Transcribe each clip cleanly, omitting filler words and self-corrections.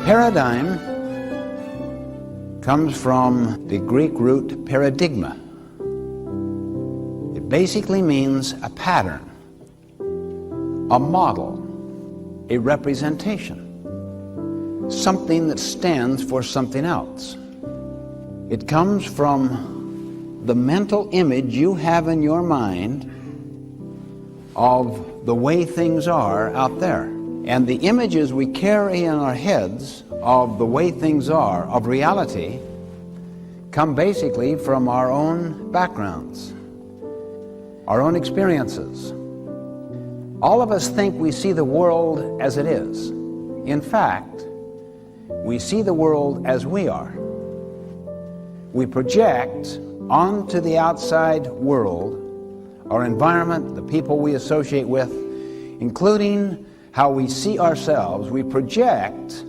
Paradigm comes from the Greek root paradigma. It basically means a pattern, a model, a representation, something that stands for something else. It comes from the mental image you have in your mind of the way things are out there. And the images we carry in our heads of the way things are, of reality, come basically from our own backgrounds, our own experiences. All of us think we see the world as it is. In fact, we see the world as we are. We project onto the outside world, our environment, the people we associate with, including how we see ourselves. We project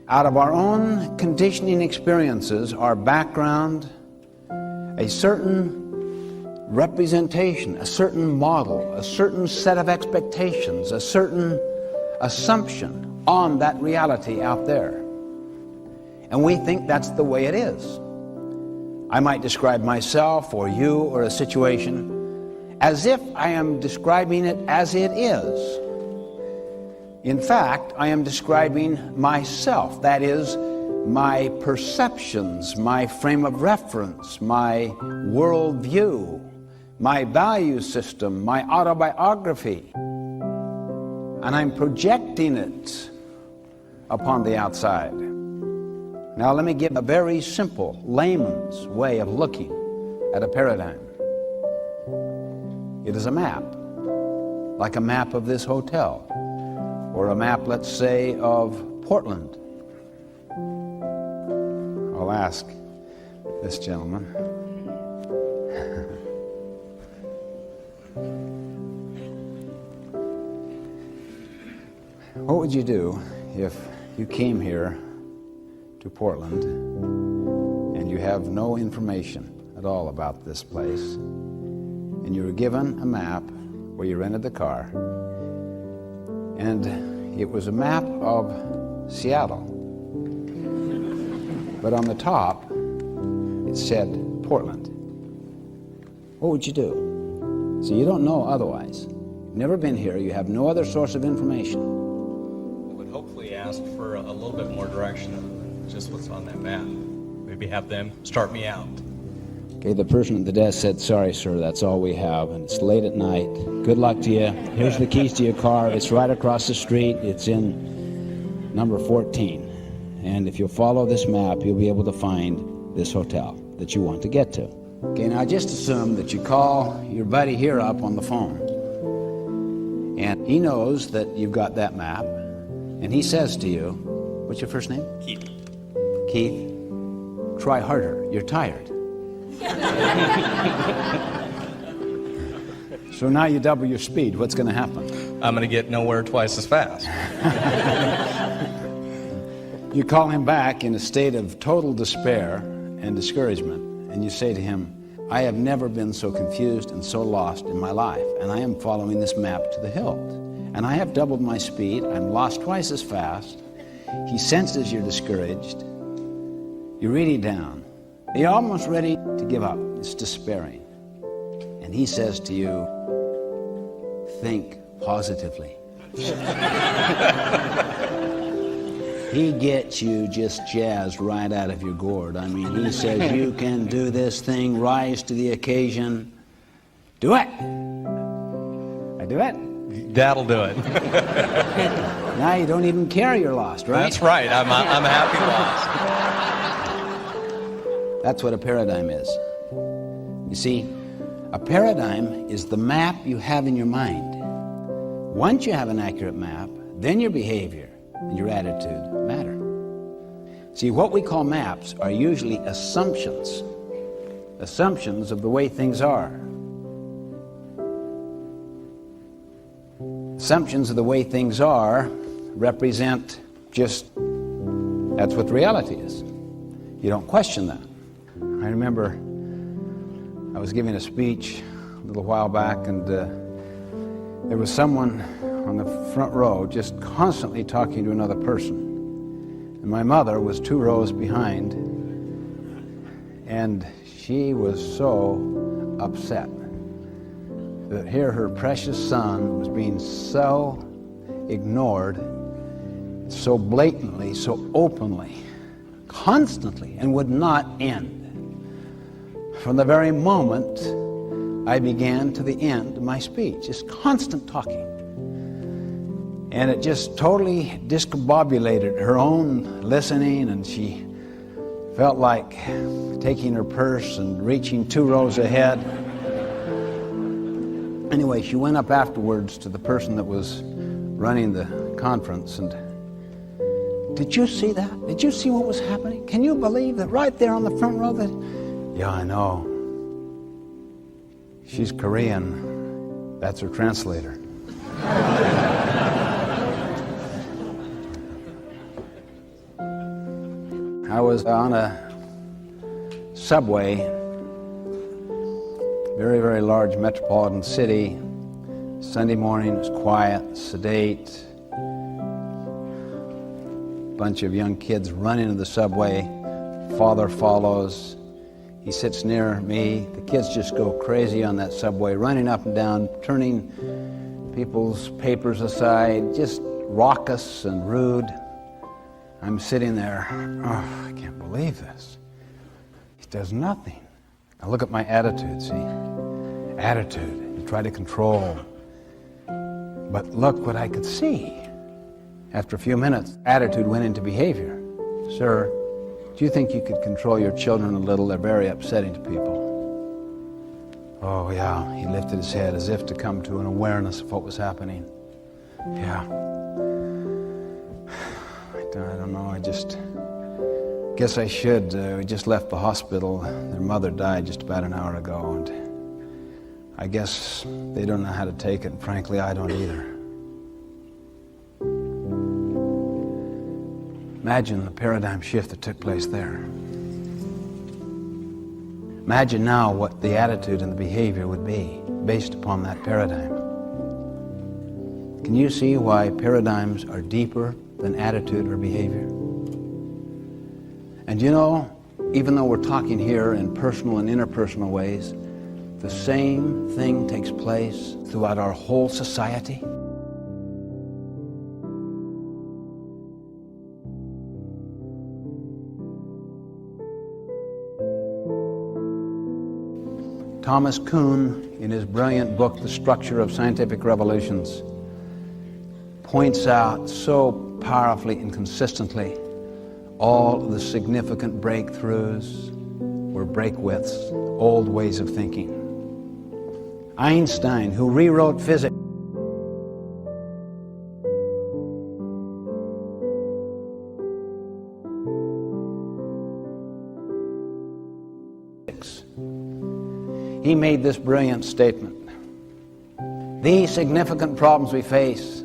out of our own conditioning experiences, our background, a certain representation, a certain model, a certain set of expectations, a certain assumption on that reality out there. And we think that's the way it is. I might describe myself or you or a situation as if I am describing it as it is. In fact, I am describing myself, that is, my perceptions, my frame of reference, my worldview, my value system, my autobiography, and I'm projecting it upon the outside. Now let me give a very simple layman's way of looking at a paradigm. It is a map, like a map of this hotel, or a map, let's say, of Portland. I'll ask this gentleman. What would you do if you came here to Portland and you have no information at all about this place, and you were given a map where you rented the car, and it was a map of Seattle, but on the top it said Portland? What would you do? So you don't know otherwise. You've never been here, you have no other source of information. I would hopefully ask for a little bit more direction than just what's on that map. Maybe have them start me out. Okay, the person at the desk said, "Sorry, sir, that's all we have, and it's late at night. Good luck to you. Here's the keys to your car. It's right across the street. It's in number 14. And if you'll follow this map, you'll be able to find this hotel that you want to get to." Okay, now just assume that you call your buddy here up on the phone, and he knows that you've got that map, and he says to you, what's your first name? Keith. Keith, try harder. You're tired. So now you double your speed. What's going to happen? I'm going to get nowhere twice as fast. You call him back in a state of total despair and discouragement, and you say to him, "I have never been so confused and so lost in my life, and I am following this map to the hilt. And I have doubled my speed. I'm lost twice as fast." He senses you're discouraged. You're really down. You're almost ready to give up. It's despairing. And he says to you, "Think positively." He gets you just jazzed right out of your gourd. I mean, he says, "You can do this thing, rise to the occasion. Do it." I do it. That'll do it. Now you don't even care you're lost, right? That's right. I'm happy lost. That's what a paradigm is. You see, a paradigm is the map you have in your mind. Once you have an accurate map, then your behavior and your attitude matter. See, what we call maps are usually assumptions of the way things are. Assumptions of the way things are represent just, that's what reality is. You don't question that. I remember I was giving a speech a little while back, and there was someone on the front row just constantly talking to another person. And my mother was 2 rows behind, and she was so upset that here her precious son was being so ignored, so blatantly, so openly, constantly, and would not end. From the very moment I began to the end of my speech, just constant talking. And it just totally discombobulated her own listening, and she felt like taking her purse and reaching 2 rows ahead. Anyway, she went up afterwards to the person that was running the conference and, "Did you see that? Did you see what was happening? Can you believe that right there on the front row that..." "Yeah, I know. She's Korean. That's her translator." I was on a subway, very, very large metropolitan city. Sunday morning, it was quiet, sedate. Bunch of young kids run into the subway. Father follows. He sits near me. The kids just go crazy on that subway, running up and down, turning people's papers aside, just raucous and rude. I'm sitting there, oh, I can't believe this. He does nothing. I look at my attitude, see? Attitude, you try to control. But look what I could see. After a few minutes, attitude went into behavior. "Sir, do you think you could control your children a little? They're very upsetting to people." "Oh, yeah." He lifted his head as if to come to an awareness of what was happening. "Yeah. I don't know, I just guess I should. We just left the hospital. Their mother died just about an hour ago, and I guess they don't know how to take it, and frankly, I don't either." Imagine the paradigm shift that took place there. Imagine now what the attitude and the behavior would be based upon that paradigm. Can you see why paradigms are deeper than attitude or behavior? And you know, even though we're talking here in personal and interpersonal ways, the same thing takes place throughout our whole society. Thomas Kuhn, in his brilliant book, The Structure of Scientific Revolutions, points out so powerfully and consistently all of the significant breakthroughs were breakwiths, old ways of thinking. Einstein, who rewrote physics, he made this brilliant statement: "These significant problems we face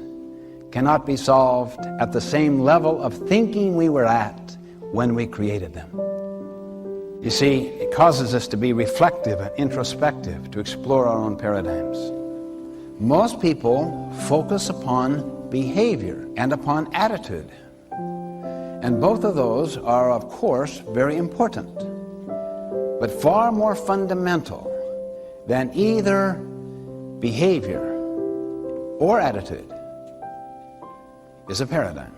cannot be solved at the same level of thinking we were at when we created them." You see, it causes us to be reflective and introspective, to explore our own paradigms. Most people focus upon behavior and upon attitude. And both of those are, of course, very important. But far more fundamental than either behavior or attitude is a paradigm.